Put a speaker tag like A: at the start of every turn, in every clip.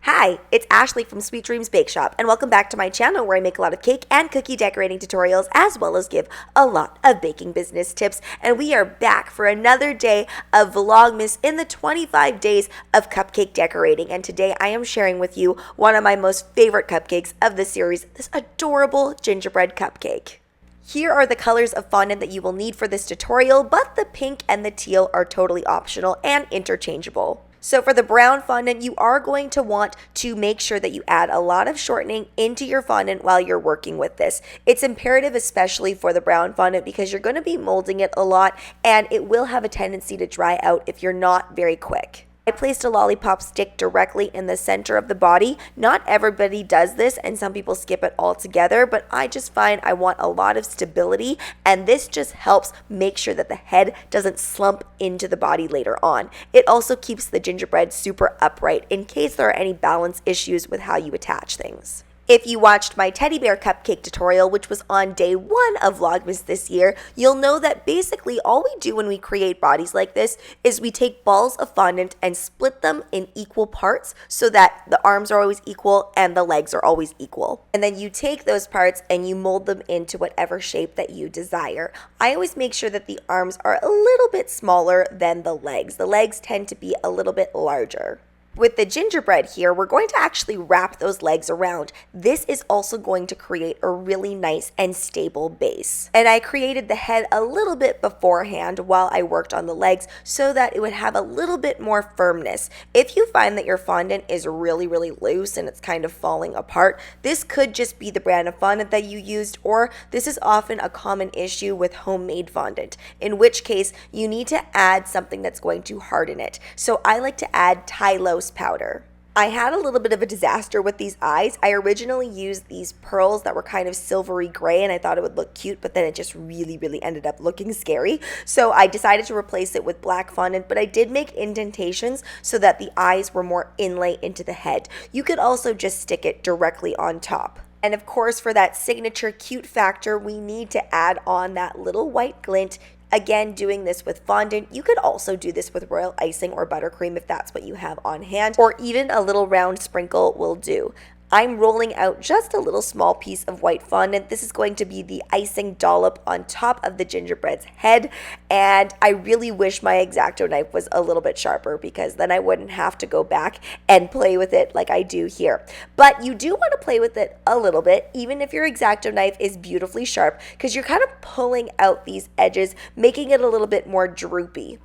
A: Hi, it's Ashleigh from Sweet Dreams Bake Shop, and welcome back to my channel where I make a lot of cake and cookie decorating tutorials as well as give a lot of baking business tips. And we are back for another day of Vlogmas in the 25 days of cupcake decorating. And today I am sharing with you one of my most favorite cupcakes of the series, this adorable gingerbread cupcake. Here are the colors of fondant that you will need for this tutorial, but the pink and the teal are totally optional and interchangeable. So for the brown fondant, you are going to want to make sure that you add a lot of shortening into your fondant while you're working with this. It's imperative, especially for the brown fondant, because you're going to be molding it a lot and it will have a tendency to dry out if you're not very quick. I placed a lollipop stick directly in the center of the body. Not everybody does this and some people skip it altogether, but I just find I want a lot of stability, and this just helps make sure that the head doesn't slump into the body later on. It also keeps the gingerbread super upright in case there are any balance issues with how you attach things. If you watched my teddy bear cupcake tutorial, which was on day 1 of Vlogmas this year, you'll know that basically all we do when we create bodies like this is we take balls of fondant and split them in equal parts so that the arms are always equal and the legs are always equal. And then you take those parts and you mold them into whatever shape that you desire. I always make sure that the arms are a little bit smaller than the legs. The legs tend to be a little bit larger. With the gingerbread here, we're going to actually wrap those legs around. This is also going to create a really nice and stable base. And I created the head a little bit beforehand while I worked on the legs so that it would have a little bit more firmness. If you find that your fondant is really loose and it's kind of falling apart, this could just be the brand of fondant that you used, or this is often a common issue with homemade fondant, in which case you need to add something that's going to harden it. So I like to add Tylose powder. I had a little bit of a disaster with these eyes. I originally used these pearls that were kind of silvery gray and I thought it would look cute, but then it just really ended up looking scary. So I decided to replace it with black fondant, but I did make indentations so that the eyes were more inlay into the head. You could also just stick it directly on top. And of course, for that signature cute factor, we need to add on that little white glint. Again, doing this with fondant. You could also do this with royal icing or buttercream if that's what you have on hand, or even a little round sprinkle will do. I'm rolling out just a little small piece of white fondant. This is going to be the icing dollop on top of the gingerbread's head, and I really wish my X-Acto knife was a little bit sharper because then I wouldn't have to go back and play with it like I do here. But you do want to play with it a little bit, even if your X-Acto knife is beautifully sharp, because you're kind of pulling out these edges, making it a little bit more droopy.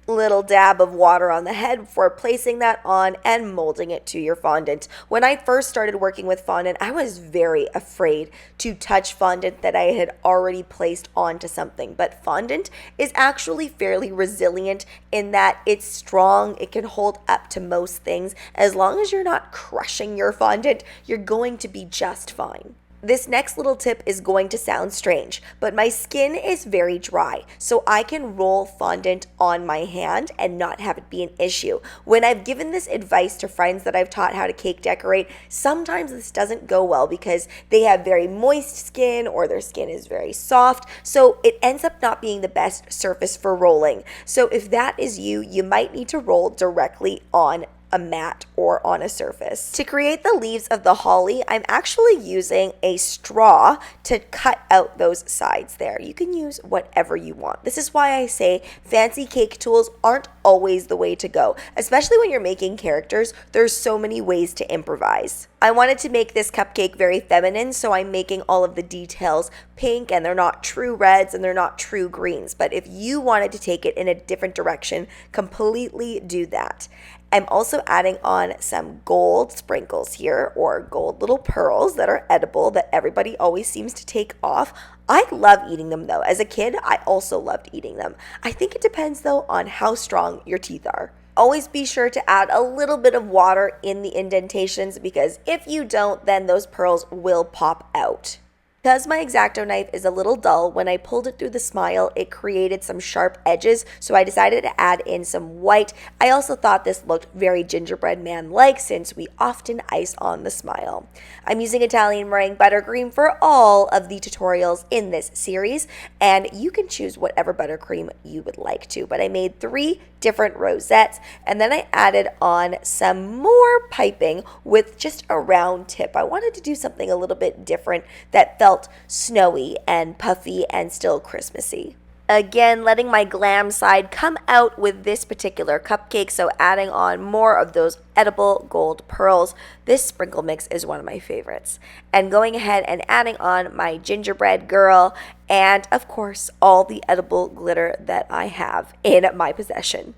A: Little dab of water on the head before placing that on and molding it to your fondant. When I first started working with fondant, I was very afraid to touch fondant that I had already placed onto something. But fondant is actually fairly resilient in that it's strong. It can hold up to most things. As long as you're not crushing your fondant, you're going to be just fine. This next little tip is going to sound strange, but my skin is very dry, so I can roll fondant on my hand and not have it be an issue. When I've given this advice to friends that I've taught how to cake decorate, sometimes this doesn't go well because they have very moist skin or their skin is very soft, so it ends up not being the best surface for rolling. So if that is you, you might need to roll directly on a mat or on a surface. To create the leaves of the holly, I'm actually using a straw to cut out those sides there. You can use whatever you want. This is why I say fancy cake tools aren't always the way to go, especially when you're making characters. There's so many ways to improvise. I wanted to make this cupcake very feminine, so I'm making all of the details pink, and they're not true reds and they're not true greens. But if you wanted to take it in a different direction, completely do that. I'm also adding on some gold sprinkles here, or gold little pearls that are edible that everybody always seems to take off. I love eating them though. As a kid, I also loved eating them. I think it depends though on how strong your teeth are. Always be sure to add a little bit of water in the indentations, because if you don't, then those pearls will pop out. Because my X-Acto knife is a little dull, when I pulled it through the smile, it created some sharp edges, so I decided to add in some white. I also thought this looked very gingerbread man-like since we often ice on the smile. I'm using Italian meringue buttercream for all of the tutorials in this series, and you can choose whatever buttercream you would like to, but I made 3 different rosettes, and then I added on some more piping with just a round tip. I wanted to do something a little bit different that felt snowy and puffy and still Christmassy. Again, letting my glam side come out with this particular cupcake, so adding on more of those edible gold pearls. This sprinkle mix is one of my favorites. And going ahead and adding on my gingerbread girl, and of course, all the edible glitter that I have in my possession.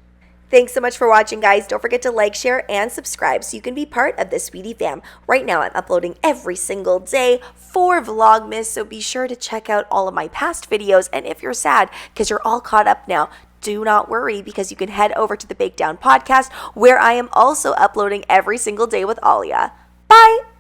A: Thanks so much for watching, guys. Don't forget to like, share, and subscribe so you can be part of the Sweetie fam. Right now, I'm uploading every single day for Vlogmas, so be sure to check out all of my past videos. And if you're sad because you're all caught up now, do not worry, because you can head over to the Bake Down podcast, where I am also uploading every single day with Alia. Bye!